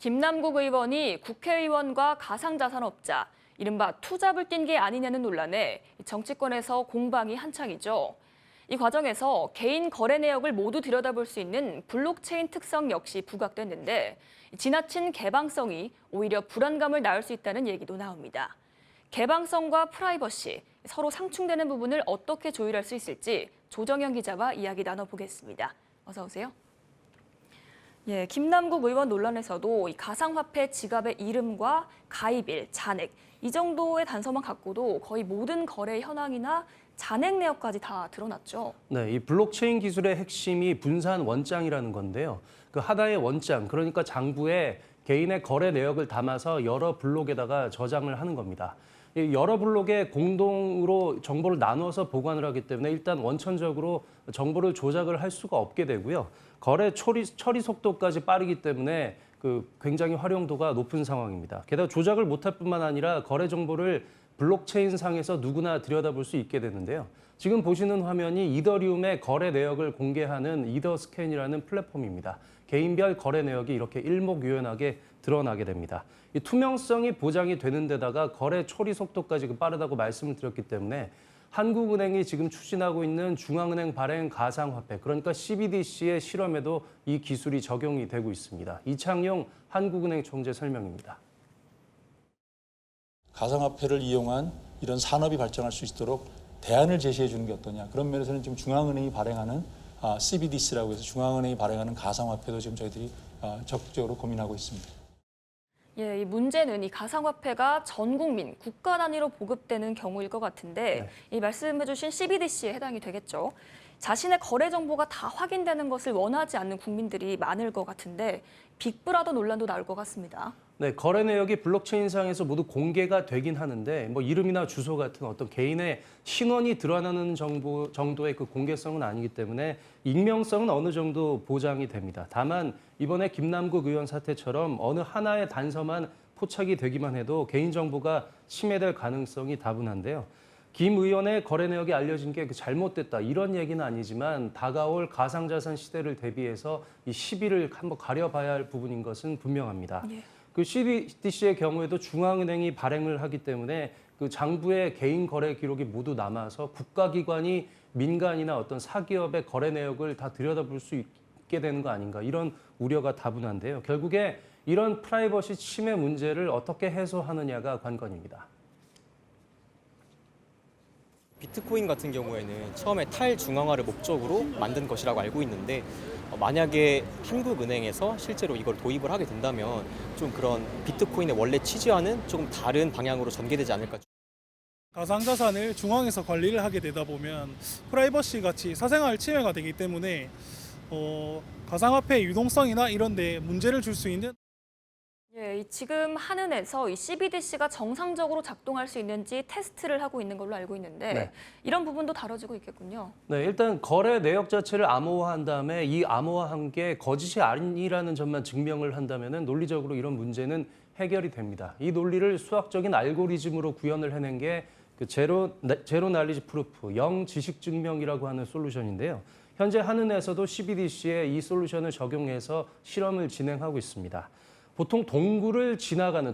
김남국 의원이 국회의원과 가상자산업자, 이른바 투잡을 뛴 게 아니냐는 논란에 정치권에서 공방이 한창이죠. 이 과정에서 개인 거래 내역을 모두 들여다볼 수 있는 블록체인 특성 역시 부각됐는데 지나친 개방성이 오히려 불안감을 낳을 수 있다는 얘기도 나옵니다. 개방성과 프라이버시, 서로 상충되는 부분을 어떻게 조율할 수 있을지 조정현 기자와 이야기 나눠보겠습니다. 어서 오세요. 예, 김남국 의원 논란에서도 이 가상화폐 지갑의 이름과 가입일, 잔액 이 정도의 단서만 갖고도 거의 모든 거래 현황이나 잔액 내역까지 다 드러났죠. 네, 이 블록체인 기술의 핵심이 분산 원장이라는 건데요. 그 하나의 원장, 그러니까 장부에 개인의 거래 내역을 담아서 여러 블록에다가 저장을 하는 겁니다. 이 여러 블록에 공동으로 정보를 나눠서 보관을 하기 때문에 일단 원천적으로 정보를 조작을 할 수가 없게 되고요. 거래 처리 속도까지 빠르기 때문에 굉장히 활용도가 높은 상황입니다. 게다가 조작을 못할 뿐만 아니라 거래 정보를 블록체인 상에서 누구나 들여다볼 수 있게 되는데요. 지금 보시는 화면이 이더리움의 거래 내역을 공개하는 이더스캔이라는 플랫폼입니다. 개인별 거래 내역이 이렇게 일목요연하게 드러나게 됩니다. 이 투명성이 보장이 되는 데다가 거래 처리 속도까지 빠르다고 말씀을 드렸기 때문에 한국은행이 지금 추진하고 있는 중앙은행 발행 가상화폐, 그러니까 CBDC의 실험에도 이 기술이 적용이 되고 있습니다. 이창용 한국은행 총재 설명입니다. 가상화폐를 이용한 이런 산업이 발전할 수 있도록 대안을 제시해 주는 게 어떠냐. 그런 면에서는 지금 중앙은행이 발행하는 CBDC라고 해서 중앙은행이 발행하는 가상화폐도 지금 저희들이 적극적으로 고민하고 있습니다. 예, 이 문제는 이 가상화폐가 전 국민, 국가 단위로 보급되는 경우일 것 같은데 이 말씀해주신 CBDC에 해당이 되겠죠. 자신의 거래 정보가 다 확인되는 것을 원하지 않는 국민들이 많을 것 같은데 빅브라더 논란도 나올 것 같습니다. 네, 거래 내역이 블록체인상에서 모두 공개가 되긴 하는데 뭐 이름이나 주소 같은 어떤 개인의 신원이 드러나는 정도의 그 공개성은 아니기 때문에 익명성은 어느 정도 보장이 됩니다. 다만 이번에 김남국 의원 사태처럼 어느 하나의 단서만 포착이 되기만 해도 개인정보가 침해될 가능성이 다분한데요. 김 의원의 거래 내역이 알려진 게 잘못됐다 이런 얘기는 아니지만 다가올 가상자산 시대를 대비해서 이 시비를 한번 가려봐야 할 부분인 것은 분명합니다. 예. 그 CBDC의 경우에도 중앙은행이 발행을 하기 때문에 그 장부의 개인 거래 기록이 모두 남아서 국가기관이 민간이나 어떤 사기업의 거래 내역을 다 들여다볼 수 있게 되는 거 아닌가 이런 우려가 다분한데요. 결국에 이런 프라이버시 침해 문제를 어떻게 해소하느냐가 관건입니다. 비트코인 같은 경우에는 처음에 탈중앙화를 목적으로 만든 것이라고 알고 있는데 만약에 한국은행에서 실제로 이걸 도입을 하게 된다면 좀 그런 비트코인의 원래 취지와는 조금 다른 방향으로 전개되지 않을까. 가상자산을 중앙에서 관리를 하게 되다 보면 프라이버시 같이 사생활 침해가 되기 때문에 가상화폐의 유동성이나 이런 데 문제를 줄 수 있는 예, 지금 한은에서 이 CBDC가 정상적으로 작동할 수 있는지 테스트를 하고 있는 걸로 알고 있는데 네. 이런 부분도 다뤄지고 있겠군요. 네, 일단 거래 내역 자체를 암호화한 다음에 이 암호화한 게 거짓이 아니라는 점만 증명을 한다면 논리적으로 이런 문제는 해결이 됩니다. 이 논리를 수학적인 알고리즘으로 구현을 해낸 게 그 제로 날리지 프루프, 영지식 증명이라고 하는 솔루션인데요. 현재 한은에서도 CBDC에 이 솔루션을 적용해서 실험을 진행하고 있습니다. 보통 동굴을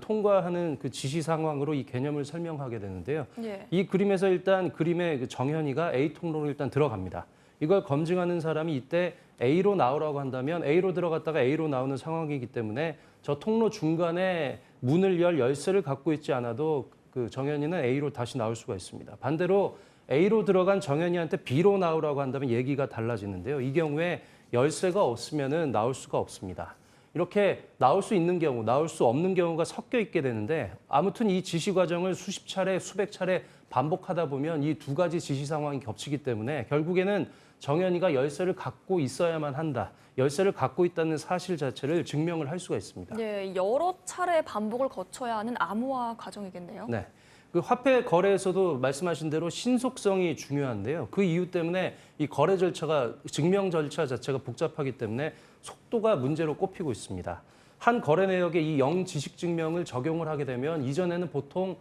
통과하는 그 지시 상황으로 이 개념을 설명하게 되는데요. 예. 이 그림에서 일단 그림의 그 정현이가 A 통로로 일단 들어갑니다. 이걸 검증하는 사람이 이때 A로 나오라고 한다면 A로 들어갔다가 A로 나오는 상황이기 때문에 저 통로 중간에 문을 열 열쇠를 갖고 있지 않아도 그 정현이는 A로 다시 나올 수가 있습니다. 반대로 A로 들어간 정현이한테 B로 나오라고 한다면 얘기가 달라지는데요. 이 경우에 열쇠가 없으면은 나올 수가 없습니다. 이렇게 나올 수 있는 경우, 나올 수 없는 경우가 섞여 있게 되는데 아무튼 이 지시 과정을 수십 차례, 수백 차례 반복하다 보면 이 두 가지 지시 상황이 겹치기 때문에 결국에는 정현이가 열쇠를 갖고 있어야만 한다. 열쇠를 갖고 있다는 사실 자체를 증명을 할 수가 있습니다. 예, 여러 차례 반복을 거쳐야 하는 암호화 과정이겠네요. 네. 그 화폐 거래에서도 말씀하신 대로 신속성이 중요한데요. 그 이유 때문에 이 거래 절차가 증명 절차 자체가 복잡하기 때문에 속도가 문제로 꼽히고 있습니다. 한 거래 내역에 이 영지식 증명을 적용을 하게 되면 이전에는 보통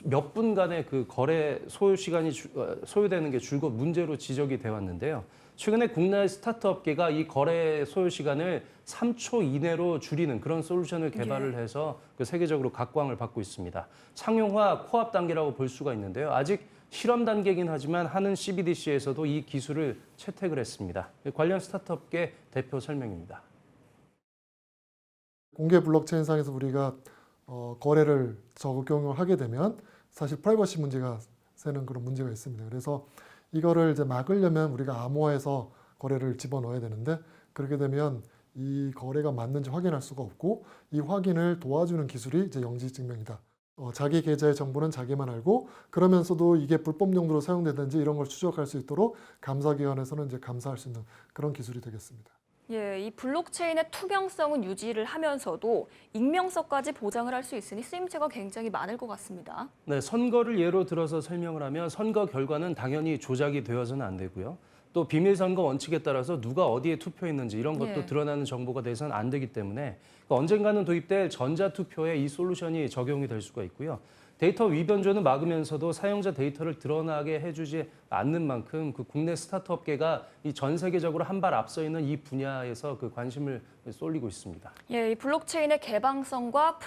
몇 분간의 그 거래 소요 시간이 소요되는 게 줄곧 문제로 지적이 돼 왔는데요. 최근에 국내 스타트업계가 이 거래 소요 시간을 3초 이내로 줄이는 그런 솔루션을 개발을 해서 그 세계적으로 각광을 받고 있습니다. 상용화 코앞 단계라고 볼 수가 있는데요. 아직 실험 단계이긴 하지만 하는 CBDC에서도 이 기술을 채택을 했습니다. 관련 스타트업계 대표 설명입니다. 공개 블록체인상에서 우리가 거래를 적용을 하게 되면 사실 프라이버시 문제가 새는 그런 문제가 있습니다. 그래서 이거를 이제 막으려면 우리가 암호화해서 거래를 집어넣어야 되는데 그렇게 되면 이 거래가 맞는지 확인할 수가 없고 이 확인을 도와주는 기술이 이제 영지증명이다. 자기 계좌의 정보는 자기만 알고 그러면서도 이게 불법 용도로 사용되든지 이런 걸 추적할 수 있도록 감사기관에서는 이제 감사할 수 있는 그런 기술이 되겠습니다. 예, 이 블록체인의 투명성은 유지를 하면서도 익명성까지 보장을 할 수 있으니 쓰임새가 굉장히 많을 것 같습니다. 네, 선거를 예로 들어서 설명을 하면 선거 결과는 당연히 조작이 되어서는 안 되고요. 또 비밀 선거 원칙에 따라서 누가 어디에 투표했는지 이런 것도 예. 드러나는 정보가 돼서는 안 되기 때문에 언젠가는 도입될 전자투표에 이 솔루션이 적용이 될 수가 있고요. 데이터 위변조는 막으면서도 사용자 데이터를 드러나게 해주지 않는 만큼 그 국내 스타트업계가 이 전 세계적으로 한 발 앞서 있는 이 분야에서 그 관심을 쏠리고 있습니다. 예, 이 블록체인의 개방성과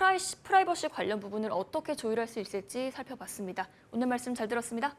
프라이버시 관련 부분을 어떻게 조율할 수 있을지 살펴봤습니다. 오늘 말씀 잘 들었습니다.